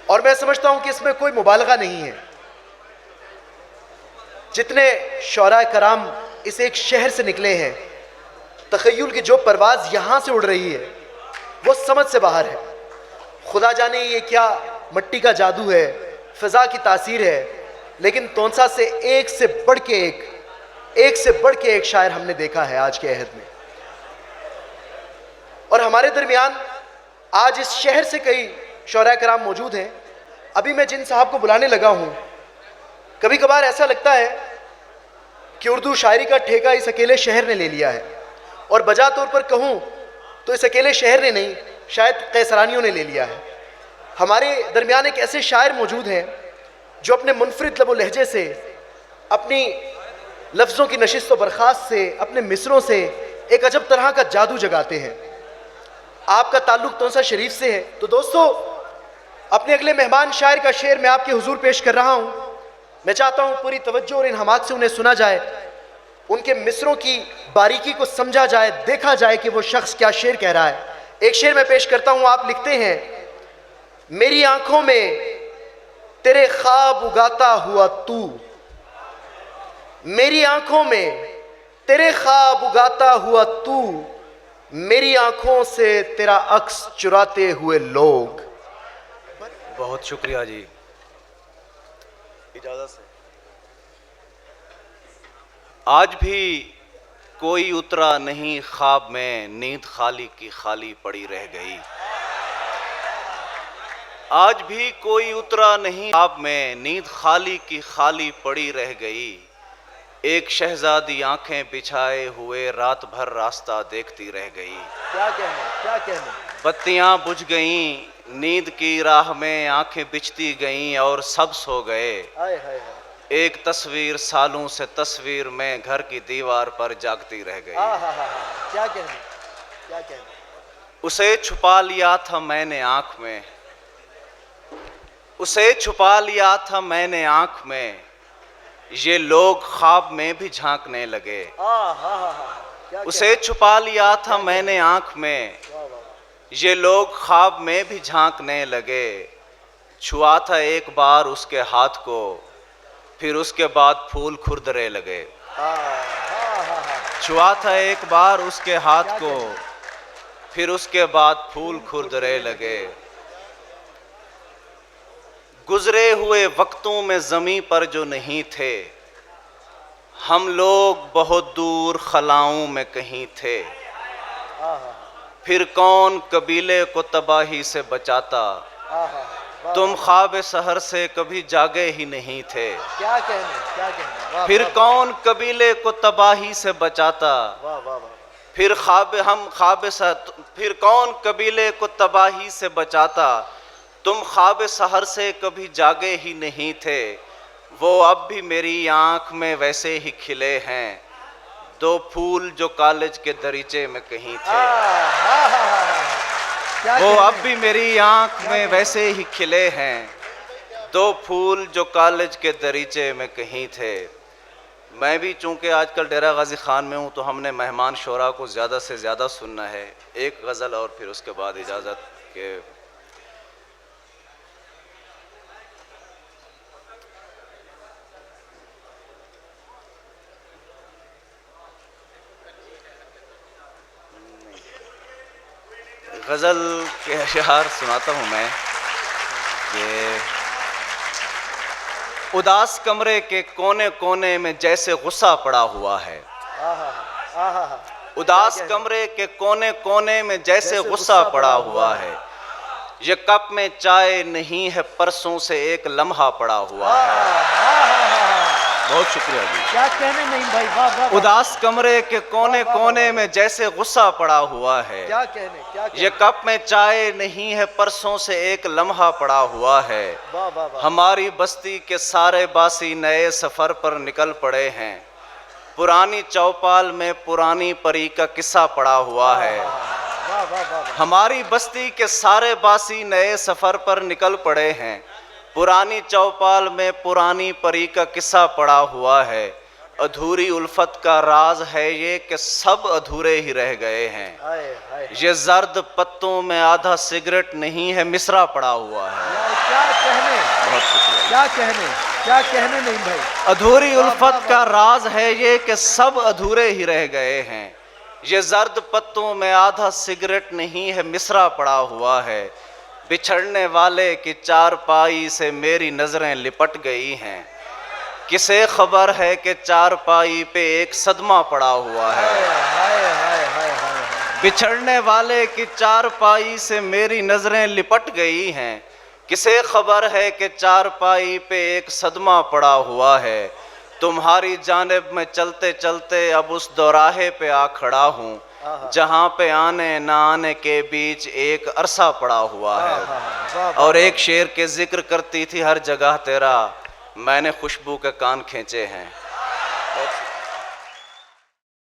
और मैं समझता हूं कि इसमें कोई मुबालगा नहीं है। जितने शौरा कराम इस एक शहर से निकले हैं, तखय्युल की जो परवाज यहां से उड़ रही है वो समझ से बाहर है। खुदा जाने ये क्या मट्टी का जादू है, फिजा की तासीर है, लेकिन तोंसा से एक से बढ़ के एक शायर हमने देखा है आज के अहद में। और हमारे दरमियान आज इस शहर से कई शौरा कराम मौजूद हैं। अभी मैं जिन साहब को बुलाने लगा हूं, कभी कभार ऐसा लगता है कि उर्दू शायरी का ठेका इस अकेले शहर ने ले लिया है, और बजा तौर पर कहूं तो इस अकेले शहर ने नहीं, शायद कैसरानियों ने ले लिया है। हमारे दरमियान एक ऐसे शायर मौजूद हैं जो अपने मुनफरिद लब लहजे से, अपनी लफ्ज़ों की नशिस्त व बरखास्त से, अपने मिसरों से एक अजब तरह का जादू जगाते हैं। आपका ताल्लुक़ तोंसा शरीफ से है, तो दोस्तों अपने अगले मेहमान शायर का शेर मैं आपके हुजूर पेश कर रहा हूँ। मैं चाहता हूँ पूरी तवज्जो और इन हमाक से उन्हें सुना जाए, उनके मिसरों की बारीकी को समझा जाए, देखा जाए कि वो शख्स क्या शेर कह रहा है। एक शेर मैं पेश करता हूँ। आप लिखते हैं, मेरी आंखों में तेरे ख्वाब उगाता हुआ तू, मेरी आंखों में तेरे ख्वाब उगाता हुआ तू, मेरी आंखों से तेरा अक्स चुराते हुए लोग। बहुत शुक्रिया जी, इजाजत से। आज भी कोई उतरा नहीं ख्वाब में, नींद खाली की खाली पड़ी रह गई। आज भी कोई उतरा नहीं ख्वाब में, नींद खाली की खाली पड़ी रह गई। एक शहजादी आंखें बिछाए हुए रात भर रास्ता देखती रह गई। क्या कहने बत्तियां बुझ गईं, नींद की राह में आंखें बिछती गईं और सब सो गए। हाय हाय हाय। एक तस्वीर सालों से तस्वीर में घर की दीवार पर जागती रह गई। क्या कहने। उसे छुपा लिया था मैंने आंख में, उसे छुपा लिया था मैंने आंख में, ये लोग ख्वाब में भी झांकने लगे। उसे छुपा लिया था मैंने आंख में, ये लोग ख्वाब में भी झांकने लगे। छुआ था एक बार उसके हाथ को, फिर उसके बाद फूल खुरदरे लगे। छुआ था एक बार उसके हाथ को, फिर उसके बाद फूल खुरदरे लगे। गुजरे हुए वक्तों में ज़मीं पर जो नहीं थे, हम लोग बहुत दूर खलाओं में कहीं थे। फिर कौन कबीले को तबाही से बचाता, तुम ख्वाब सहर से कभी जागे ही नहीं थे। क्या कहने। फिर कौन कबीले को तबाही से बचाता, फिर कौन कबीले को तबाही से बचाता, तुम ख्वाब सहर से कभी जागे ही नहीं थे। वो अब भी मेरी आंख में वैसे ही खिले हैं, दो फूल जो कॉलेज के दरीचे में कहीं थे। वो अब भी मेरी आंख में वैसे ही खिले हैं, दो फूल जो कॉलेज के दरीचे में कहीं थे। मैं भी चूँकि आजकल डेरा गाजी खान में हूँ, तो हमने मेहमान शोरा को ज़्यादा से ज़्यादा सुनना है। एक गज़ल और फिर उसके बाद इजाज़त के। गज़ल के अशआर सुनाता हूँ मैं कि उदास कमरे के कोने कोने में जैसे गुस्सा पड़ा हुआ है। उदास कमरे के कोने कोने में जैसे गुस्सा पड़ा हुआ है। ये कप में चाय नहीं है, परसों से एक लम्हा पड़ा हुआ है। बहुत शुक्रिया जी। क्या कहने नहीं भाई, वाह। उदास कमरे के कोने कोने में जैसे गुस्सा पड़ा हुआ है। क्या कहने। ये कप में चाय नहीं है, परसों से एक लम्हा पड़ा हुआ है। हमारी बस्ती के सारे बासी नए सफर पर निकल पड़े हैं। पुरानी चौपाल में पुरानी परी का किस्सा पड़ा हुआ है। हमारी बस्ती के सारे बासी नए सफर पर निकल पड़े हैं। पुरानी चौपाल में पुरानी परी का किस्सा पड़ा हुआ है। अधूरी उल्फत का राज है ये कि सब अधूरे ही रह गए हैं। ये जर्द पत्तों में आधा सिगरेट नहीं है, मिसरा पड़ा हुआ है। बहुत शुक्रिया। क्या कहने नहीं भाई। अधूरी उल्फत का राज है ये कि सब अधूरे ही रह गए हैं। ये जर्द पत्तों में आधा सिगरेट नहीं है मिसरा पड़ा हुआ है। बिछड़ने वाले की चारपाई से मेरी नजरें लिपट गई हैं। किसे खबर है कि चारपाई पे एक सदमा पड़ा हुआ है। बिछड़ने वाले की चारपाई से मेरी नजरें लिपट गई हैं। किसे खबर है कि चारपाई पे एक सदमा पड़ा हुआ है। तुम्हारी जानिब में चलते चलते अब उस दौराहे पे आ खड़ा हूँ जहाँ पे आने ना आने के बीच एक अरसा पड़ा हुआ है। और एक शेर के जिक्र करती थी हर जगह तेरा, मैंने खुशबू के कान खींचे हैं।